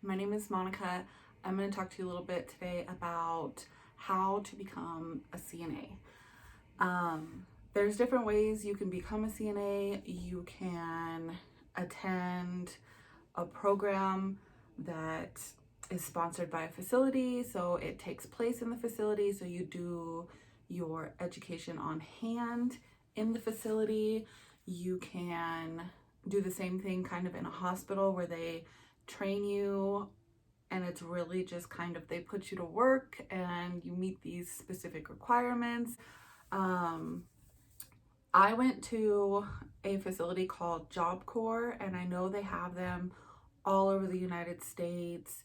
My name is Monica. I'm going to talk to you a little bit today about how to become a CNA. There's different ways you can become a CNA. You can attend a program that is sponsored by a facility, so it takes place in the facility, so you do your education on hand in the facility. You can do the same thing kind of in a hospital where they train you, and it's really just kind of they put you to work and you meet these specific requirements. um, I went to a facility called Job Corps, and I know they have them all over the United States.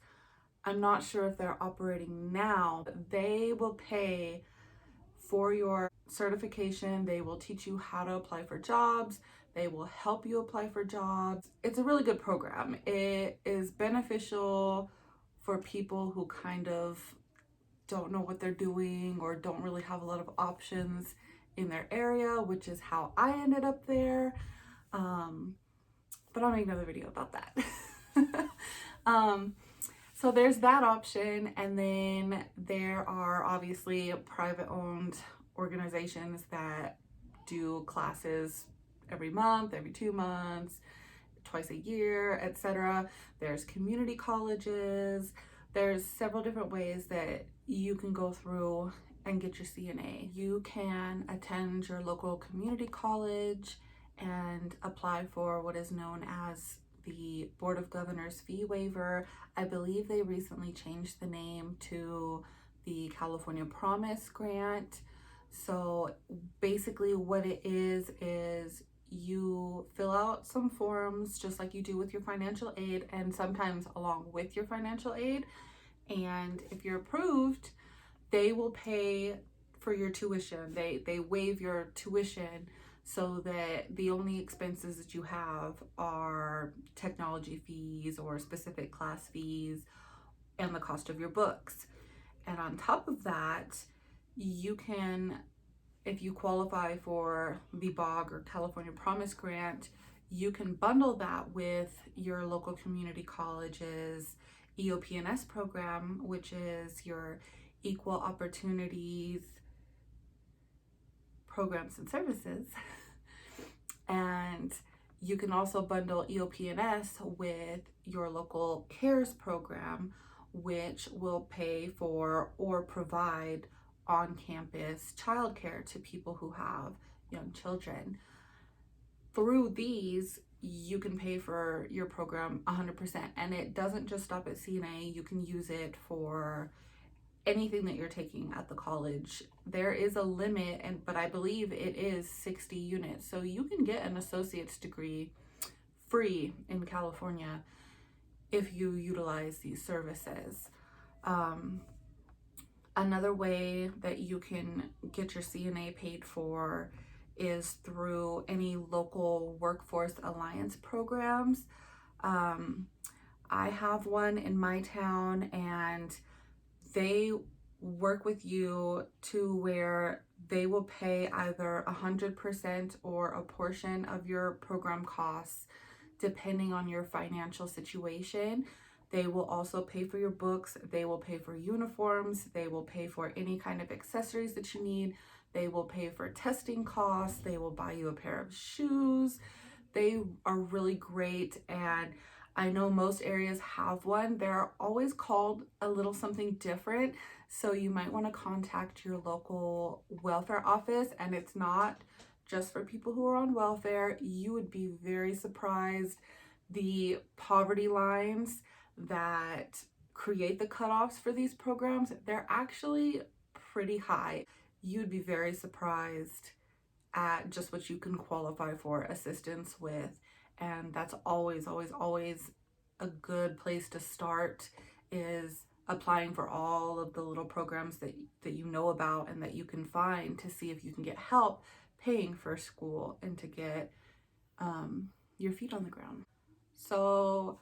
I'm not sure if they're operating now, but they will pay for your certification. They will teach you how to apply for jobs. They will help you apply for jobs. It's a really good program. It is beneficial for people who kind of don't know what they're doing or don't really have a lot of options in their area, which is how I ended up there. Um, but I'll make another video about that. um, so there's that option, and then there are obviously private owned organizations that do classes every month, every 2 months, twice a year, etc. There's community colleges. There's several different ways that you can go through and get your CNA. You can attend your local community college and apply for what is known as the Board of Governors fee waiver. I believe they recently changed the name to the California Promise Grant. So basically what it is you fill out some forms just like you do with your financial aid, and sometimes along with your financial aid. And if you're approved, they will pay for your tuition. They waive your tuition so that the only expenses that you have are technology fees or specific class fees and the cost of your books. And on top of that, you can, if you qualify for the BOG or California Promise Grant, you can bundle that with your local community college's EOP&S program, which is your Equal Opportunities Programs and Services. And you can also bundle EOP&S with your local CARES program, which will pay for or provide on-campus childcare to people who have young children. Through these, you can pay for your program 100%, and it doesn't just stop at CNA. You can use it for anything that you're taking at the college. There is a limit, but I believe it is 60 units. So you can get an associate's degree free in California if you utilize these services. Another way that you can get your CNA paid for is through any local workforce alliance programs. I have one in my town, and they work with you to where they will pay either 100% or a portion of your program costs depending on your financial situation. They will also pay for your books. They will pay for uniforms. They will pay for any kind of accessories that you need. They will pay for testing costs. They will buy you a pair of shoes. They are really great, and I know most areas have one. They're always called a little something different, so you might want to contact your local welfare office. And it's not just for people who are on welfare. You would be very surprised the poverty lines that create the cutoffs for these programs. They're actually pretty high. You'd be very surprised at just what you can qualify for assistance with. And that's always, always, always a good place to start, is applying for all of the little programs that you know about and that you can find to see if you can get help paying for school and to get your feet on the ground. So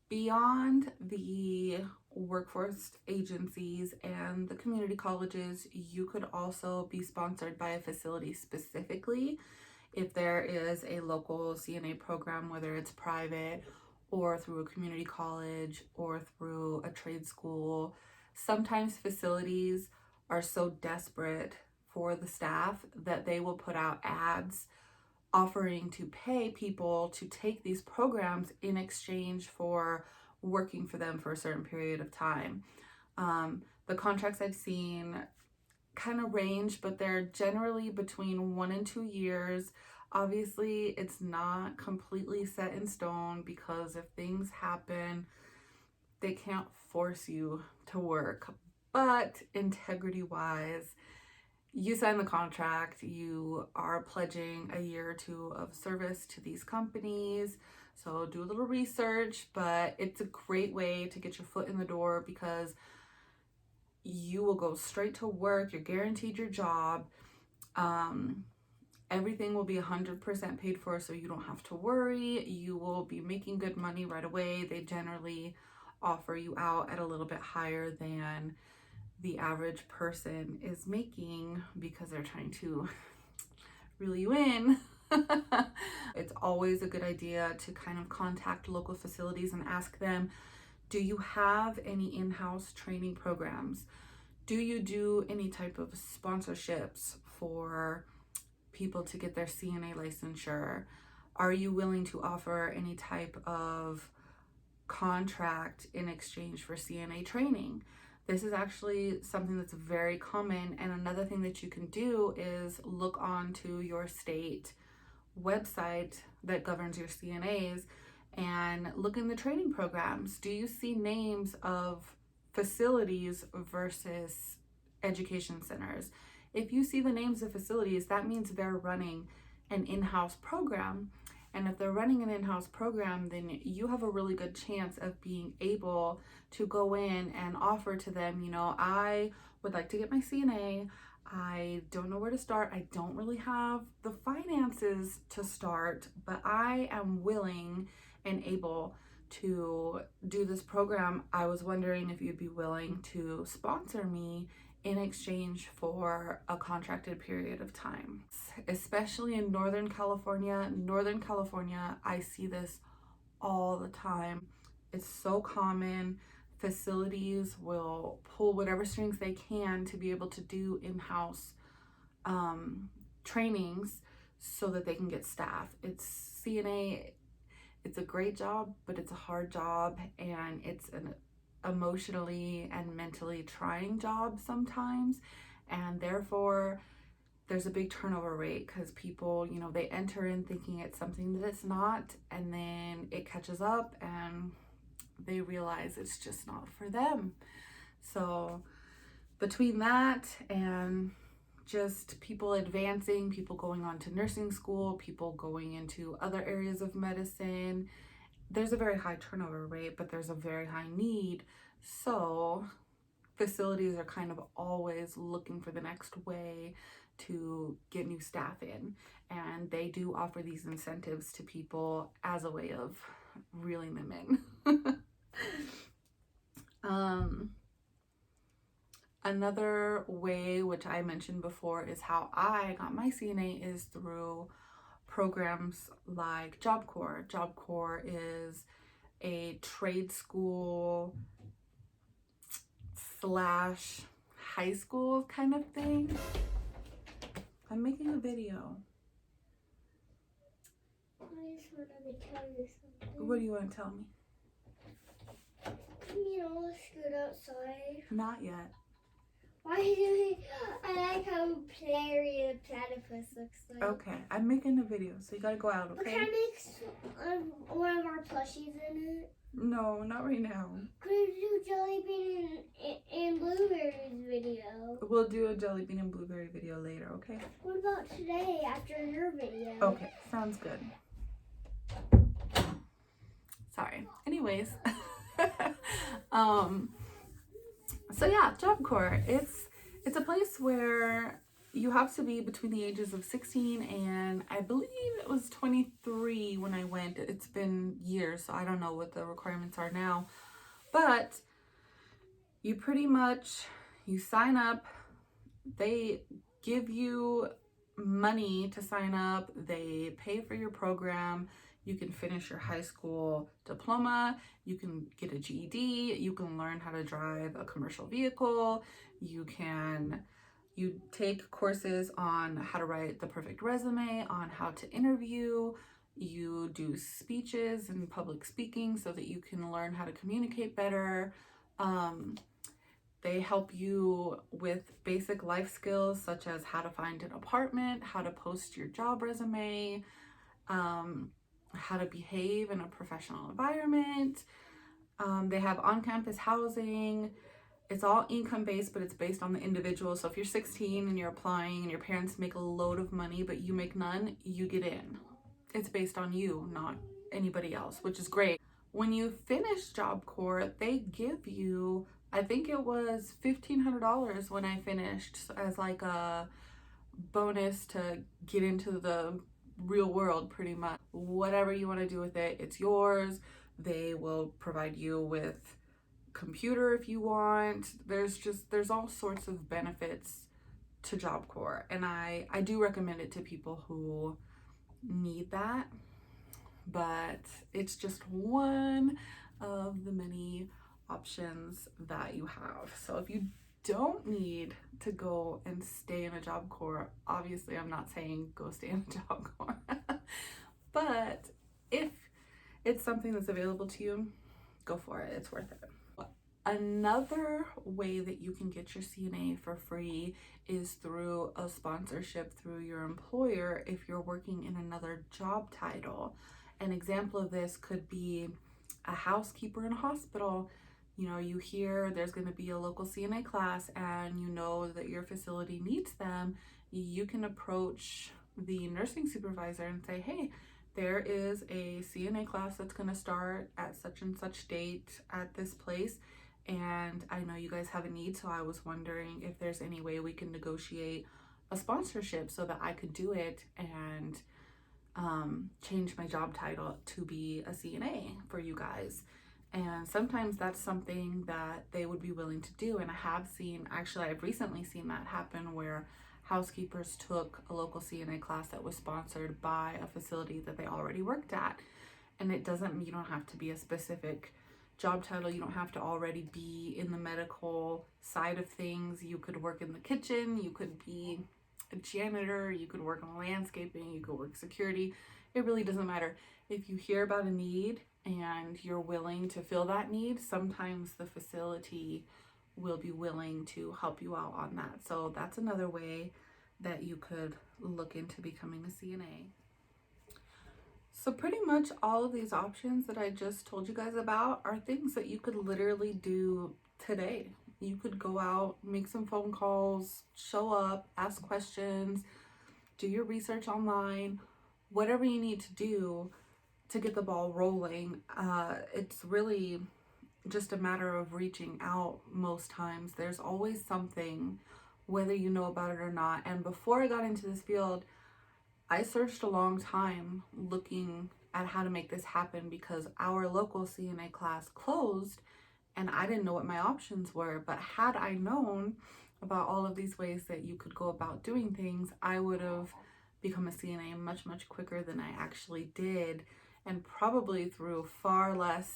beyond the workforce agencies and the community colleges, you could also be sponsored by a facility specifically if there is a local CNA program, whether it's private or through a community college or through a trade school. Sometimes facilities are so desperate for the staff that they will put out ads offering to pay people to take these programs in exchange for working for them for a certain period of time. The contracts I've seen kind of range, but they're generally between 1 and 2 years. Obviously, it's not completely set in stone because if things happen, they can't force you to work. But integrity wise, you sign the contract, you are pledging a year or two of service to these companies. So do a little research, but it's a great way to get your foot in the door because you will go straight to work. You're guaranteed your job. Everything will be 100% paid for, so you don't have to worry. You will be making good money right away. They generally offer you out at a little bit higher than the average person is making because they're trying to reel you in. It's always a good idea to kind of contact local facilities and ask them, do you have any in-house training programs? Do you do any type of sponsorships for people to get their CNA licensure? Are you willing to offer any type of contract in exchange for CNA training? This is actually something that's very common. And another thing that you can do is look onto your state website that governs your CNAs and look in the training programs. Do you see names of facilities versus education centers? If you see the names of facilities, that means they're running an in-house program. And if they're running an in-house program, then you have a really good chance of being able to go in and offer to them, you know, I would like to get my CNA. I don't know where to start. I don't really have the finances to start, but I am willing and able to do this program. I was wondering if you'd be willing to sponsor me in exchange for a contracted period of time. Especially in Northern California. Northern California, I see this all the time. It's so common. Facilities will pull whatever strings they can to be able to do in-house trainings so that they can get staff. It's CNA, it's a great job, but it's a hard job, and it's an emotionally and mentally trying job sometimes, and therefore there's a big turnover rate because people, you know, they enter in thinking it's something that it's not, and then it catches up and they realize it's just not for them. So between that and just people advancing, people going on to nursing school, people going into other areas of medicine, there's a very high turnover rate, but there's a very high need. So facilities are kind of always looking for the next way to get new staff in, and they do offer these incentives to people as a way of reeling them in. Another way, which I mentioned before, is how I got my CNA is through programs like Job Corps. Job Corps is a trade school slash high school kind of thing. I'm making a video. I just wanted to tell you something. What do you want to tell me? You know, scoot outside. Not yet. Why do I like how Larry the platypus looks like? Okay, I'm making a video, so you gotta go out, But okay? can I make one of our plushies in it? No, not right now. Could we do Jelly Bean and Blueberry's video? We'll do a jelly bean and blueberry video later, okay? What about today after your video? Okay, sounds good. Sorry. Anyways, so yeah, Job Corps. It's a place where you have to be between the ages of 16 and I believe it was 23 when I went. It's been years, so I don't know what the requirements are now. But you pretty much, you sign up, they give you money to sign up, they pay for your program, You can finish your high school diploma, you can get a GED, you can learn how to drive a commercial vehicle, you take courses on how to write the perfect resume, on how to interview, you do speeches and public speaking so that you can learn how to communicate better. They help you with basic life skills such as how to find an apartment, how to post your job resume, how to behave in a professional environment. They have on-campus housing. It's all income-based, but it's based on the individual. So if you're 16 and you're applying and your parents make a load of money, but you make none, you get in. It's based on you, not anybody else, which is great. When you finish Job Corps, they give you, I think it was $1,500 when I finished, as like a bonus to get into the real world, pretty much. Whatever you want to do with it, it's yours. They will provide you with computer if you want. There's all sorts of benefits to Job Corps, and I do recommend it to people who need that, but it's just one of the many options that you have. So if you don't need to go and stay in a Job Corps, obviously I'm not saying go stay in a Job Corps, but if it's something that's available to you, go for it. It's worth it. Another way that you can get your CNA for free is through a sponsorship through your employer if you're working in another job title. An example of this could be a housekeeper in a hospital. You know, you hear there's going to be a local CNA class and you know that your facility needs them. You can approach the nursing supervisor and say, hey, there is a CNA class that's going to start at such and such date at this place, and I know you guys have a need, so I was wondering if there's any way we can negotiate a sponsorship so that I could do it and change my job title to be a CNA for you guys. And sometimes that's something that they would be willing to do. And I've recently seen that happen where housekeepers took a local CNA class that was sponsored by a facility that they already worked at. And you don't have to be a specific job title. You don't have to already be in the medical side of things. You could work in the kitchen, you could be a janitor, you could work on landscaping, you could work security. It really doesn't matter. If you hear about a need and you're willing to fill that need, sometimes the facility will be willing to help you out on that. So that's another way that you could look into becoming a CNA. So pretty much all of these options that I just told you guys about are things that you could literally do today. You could go out, make some phone calls, show up, ask questions, do your research online, whatever you need to do to get the ball rolling. It's really just a matter of reaching out most times. There's always something, whether you know about it or not. And before I got into this field, I searched a long time looking at how to make this happen because our local CNA class closed and I didn't know what my options were. But had I known about all of these ways that you could go about doing things, I would have become a CNA much, much quicker than I actually did, and probably through far less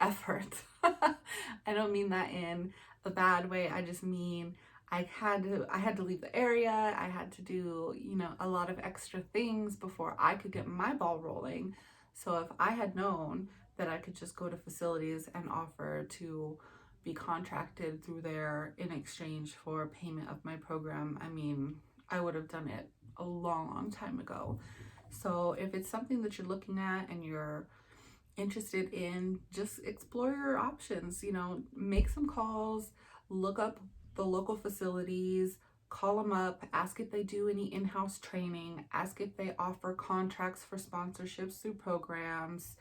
effort. I don't mean that in a bad way. I just mean I had to leave the area. I had to do, a lot of extra things before I could get my ball rolling. So if I had known that I could just go to facilities and offer to be contracted through there in exchange for payment of my program, I would have done it a long, long time ago. So if it's something that you're looking at and you're interested in, just explore your options. Make some calls, look up the local facilities, call them up, ask if they do any in-house training, ask if they offer contracts for sponsorships through programs,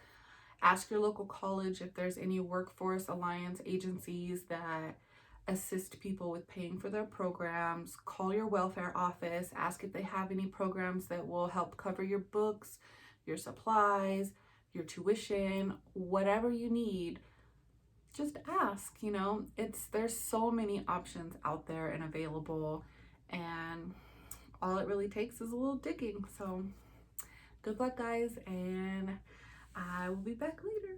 ask your local college if there's any workforce alliance agencies that assist people with paying for their programs, call your welfare office, ask if they have any programs that will help cover your books, your supplies, your tuition, whatever you need. Just ask. There's so many options out there and available, and all it really takes is a little digging. So good luck, guys, and I will be back later.